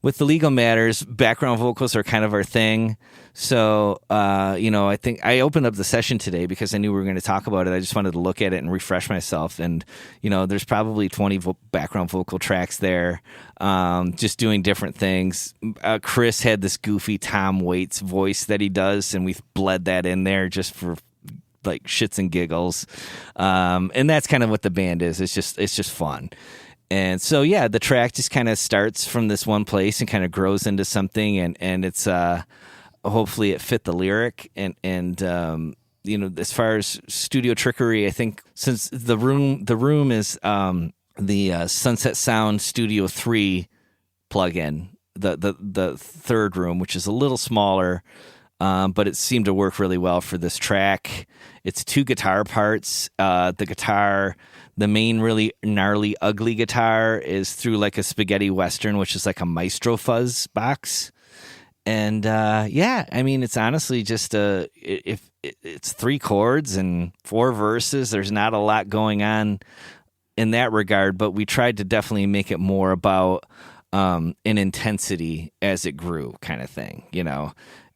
with the legal matters, background vocals are kind of our thing. So, I think I opened up the session today because I knew we were going to talk about it. I just wanted to look at it and refresh myself. And, there's probably 20 background vocal tracks there, just doing different things. Chris had this goofy Tom Waits voice that he does, and we've bled that in there just for like shits and giggles. And that's kind of what the band is. It's just fun. And so, yeah, the track just kind of starts from this one place and kind of grows into something, and it's hopefully it fit the lyric. And as far as studio trickery, I think since the room is the Sunset Sound Studio 3 plugin, the third room, which is a little smaller, but it seemed to work really well for this track. It's 2 guitar parts. The main really gnarly, ugly guitar is through like a spaghetti western, which is like a Maestro fuzz box. And it's honestly just it's 3 chords and 4 verses. There's not a lot going on in that regard, but we tried to definitely make it more about an intensity as it grew kind of thing,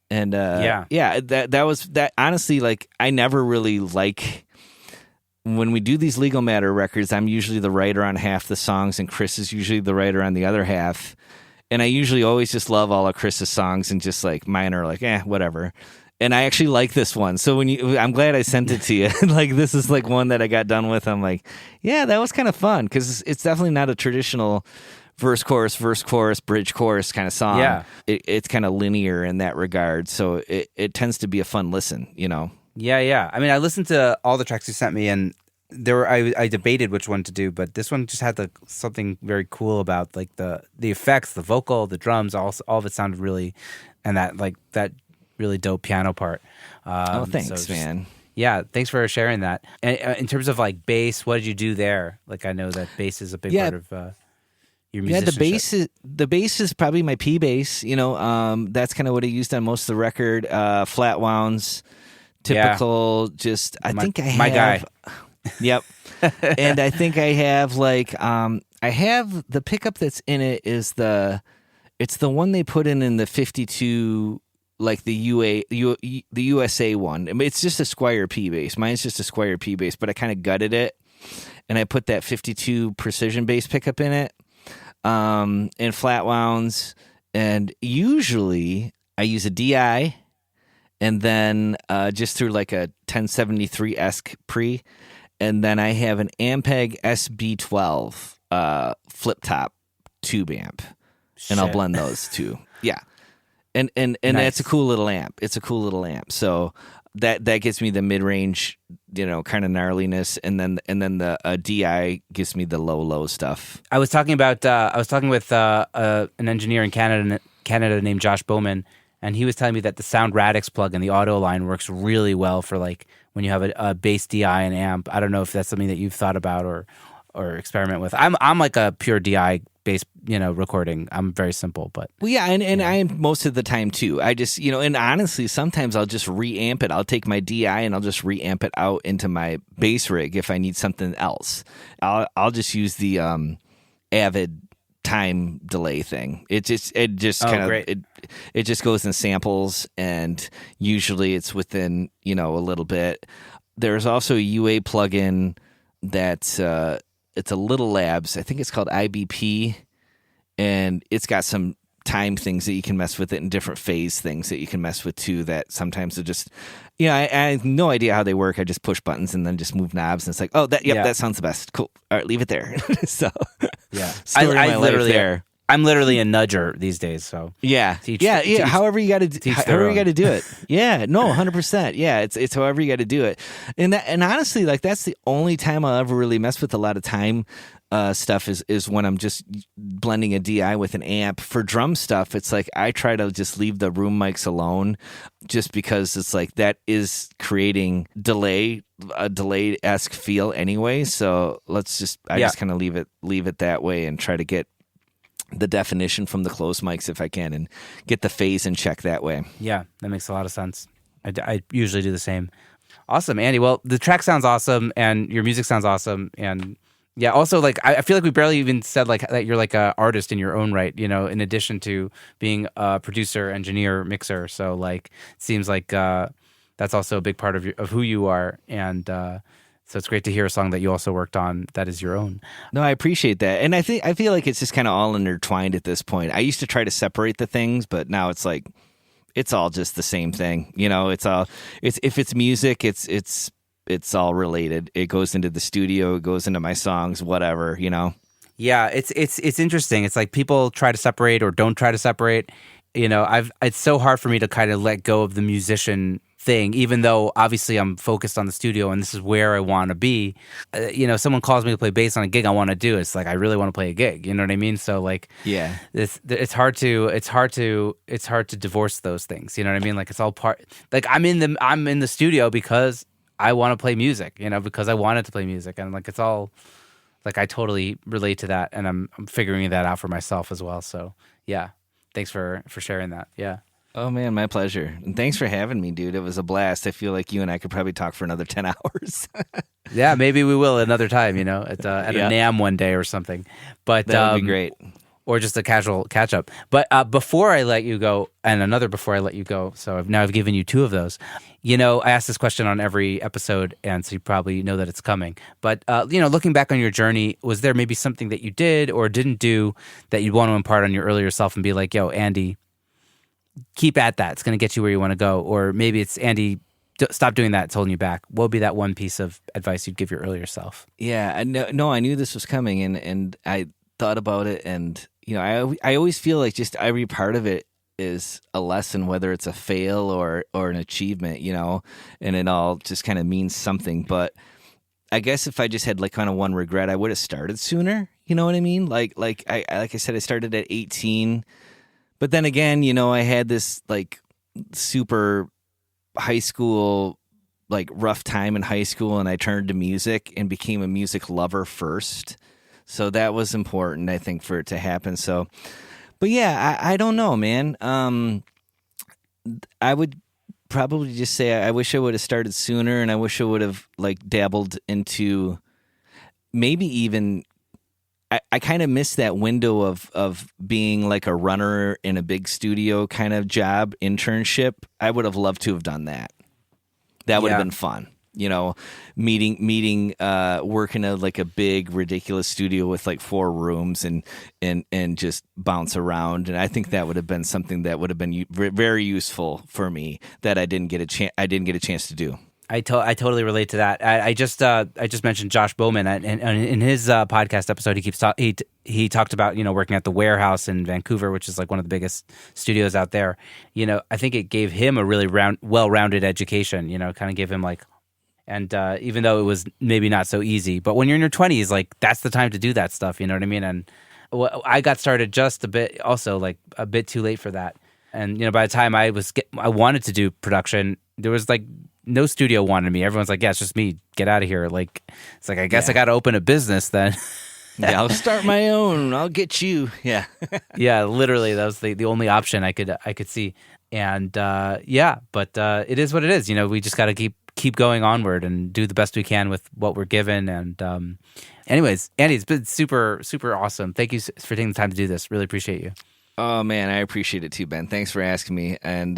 And that was that. Honestly, like I never really like. When we do these Legal Matter records, I'm usually the writer on half the songs, and Chris is usually the writer on the other half. And I usually always just love all of Chris's songs, and just like mine are like, whatever. And I actually like this one. So I'm glad I sent it to you. Like this is like one that I got done with. I'm like, yeah, that was kind of fun because it's definitely not a traditional verse, chorus, bridge, chorus kind of song. Yeah, it's kind of linear in that regard. So it tends to be a fun listen, Yeah. I mean, I listened to all the tracks you sent me, and I debated which one to do, but this one just had something very cool about like the effects, the vocal, the drums, all of it sounded really, and that really dope piano part. Thanks, man. Yeah, thanks for sharing that. And in terms of like bass, what did you do there? Like I know that bass is a big part of your musicianship. Yeah, the bass is probably my P bass. That's kind of what I used on most of the record. Flat wounds. Typical, just I think I have my guy. Yep, and I think I have like I have the pickup that's in it is it's the one they put in the 52, like the USA one. I mean, it's just a Squier P bass. Mine's just a Squier P bass, but I kind of gutted it and I put that 52 precision bass pickup in it, and flat wounds, and usually I use a DI. And then just through like a 1073-esque pre. And then I have an Ampeg SB12 flip-top tube amp. And I'll blend those two. Yeah. And nice. That's a cool little amp. It's a cool little amp. So that gets me the mid-range, kind of gnarliness. And then the DI gives me the low stuff. I was talking with an engineer in Canada named Josh Bowman. And he was telling me that the Sound Radix plug-in, the auto line, works really well for like when you have a bass DI and amp. I don't know if that's something that you've thought about or experiment with. I'm like a pure DI bass, recording. I'm very simple, but and I am most of the time too. I just and honestly, sometimes I'll just reamp it. I'll take my DI and I'll just reamp it out into my bass rig if I need something else. I'll just use the Avid time delay thing. It just kind of it just goes in samples, and usually it's within a little bit. There's also a UA plugin that's it's a Little Labs. I think it's called IBP, and it's got some time things that you can mess with it, and different phase things that you can mess with too, that sometimes are just I have no idea how they work. I just push buttons and then just move knobs, and it's like, that sounds the best. Cool. All right, leave it there. So I'm literally a nudger these days, so teach, however you got to do it. Yeah, no, 100%. Yeah, it's however you got to do it. And honestly, like that's the only time I'll ever really mess with a lot of time stuff is when I'm just blending a DI with an amp. For drum stuff, it's like I try to just leave the room mics alone, just because it's like that is creating a delayed-esque feel anyway. So I just kind of leave it that way and try to get the definition from the closed mics if I can, and get the phase in check that way. Yeah, that makes a lot of sense. I usually do the same. Awesome, Andy. Well, the track sounds awesome, and your music sounds awesome, and Yeah. Also, like I feel like we barely even said like that you're like an artist in your own right. In addition to being a producer, engineer, mixer. So like, it seems like that's also a big part of who you are, and so it's great to hear a song that you also worked on that is your own. No, I appreciate that, and I feel like it's just kind of all intertwined at this point. I used to try to separate the things, but now it's like it's all just the same thing. If it's music, it's all related. It goes into the studio, it goes into my songs, whatever, Yeah, it's interesting. It's like people try to separate or don't try to separate. It's so hard for me to kind of let go of the musician thing, even though obviously I'm focused on the studio and this is where I want to be. Someone calls me to play bass on a gig I want to do. It's like I really want to play a gig. You know what I mean? So like, yeah, it's hard to divorce those things. You know what I mean? Like it's all part. Like I'm in the studio because I want to play music. Because I wanted to play music, and like it's all like I totally relate to that, and I'm figuring that out for myself as well. So yeah, thanks for sharing that. Yeah. Oh, man, my pleasure. And thanks for having me, dude. It was a blast. I feel like you and I could probably talk for another 10 hours. Yeah, maybe we will another time, at a NAMM one day or something. But that would be great. Or just a casual catch-up. But before I let you go, and another before I let you go, so now I've given you two of those. I ask this question on every episode, and so you probably know that it's coming. But, looking back on your journey, was there maybe something that you did or didn't do that you'd want to impart on your earlier self and be like, yo, Andy, keep at that. It's going to get you where you want to go. Or maybe it's, Andy, stop doing that. It's holding you back. What would be that one piece of advice you'd give your earlier self? Yeah, I knew this was coming, and I thought about it, and I always feel like just every part of it is a lesson, whether it's a fail or an achievement, and it all just kind of means something. But I guess if I just had like kind of one regret, I would have started sooner. You know what I mean? Like I said, I started at 18. But then again, I had this like super high school, like rough time in high school, and I turned to music and became a music lover first. So that was important, I think, for it to happen. So, but yeah, I don't know, man. I would probably just say I wish I would have started sooner, and I wish I would have like dabbled into maybe even. I kind of missed that window of being like a runner in a big studio kind of job internship. I would have loved to have done that. That would have been fun. Meeting, working at like a big ridiculous studio with like 4 rooms and just bounce around. And I think that would have been something that would have been very useful for me that I didn't get a chance to do. I totally relate to that. I just mentioned Josh Bowman, and in his podcast episode, he talked about working at the Warehouse in Vancouver, which is like one of the biggest studios out there. I think it gave him a really well-rounded education. Kind of gave him like, and even though it was maybe not so easy, but when you're in your 20s, like that's the time to do that stuff. You know what I mean? And I got started just a bit, also like a bit too late for that. And by the time I wanted to do production, there was like. No studio wanted me. Everyone's like, yeah, it's just me. Get out of here. Like, it's like, I guess I got to open a business then. Yeah, I'll start my own. I'll get you. Yeah. Yeah, literally. That was the only option I could see. And but it is what it is. We just got to keep going onward and do the best we can with what we're given. And anyways, Andy, it's been super, super awesome. Thank you for taking the time to do this. Really appreciate you. Oh, man, I appreciate it too, Ben. Thanks for asking me. And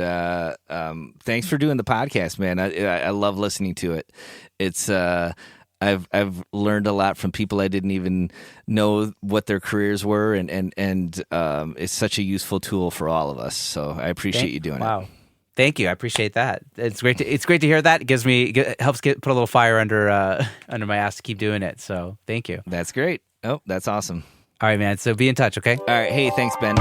thanks for doing the podcast, man. I love listening to it. It's I've learned a lot from people I didn't even know what their careers were, and it's such a useful tool for all of us. So I appreciate you doing it. Wow. Thank you. I appreciate that. It's great to hear that. It helps put a little fire under my ass to keep doing it. So thank you. That's great. Oh, that's awesome. All right, man. So be in touch, okay? All right. Hey, thanks, Ben.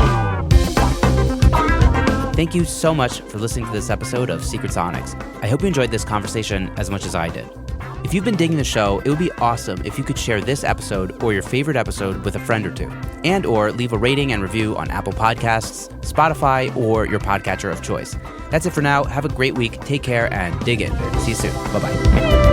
Thank you so much for listening to this episode of Secret Sonics. I hope you enjoyed this conversation as much as I did. If you've been digging the show, it would be awesome if you could share this episode or your favorite episode with a friend or two, and or leave a rating and review on Apple Podcasts, Spotify, or your podcatcher of choice. That's it for now. Have a great week. Take care and dig in. See you soon. Bye-bye.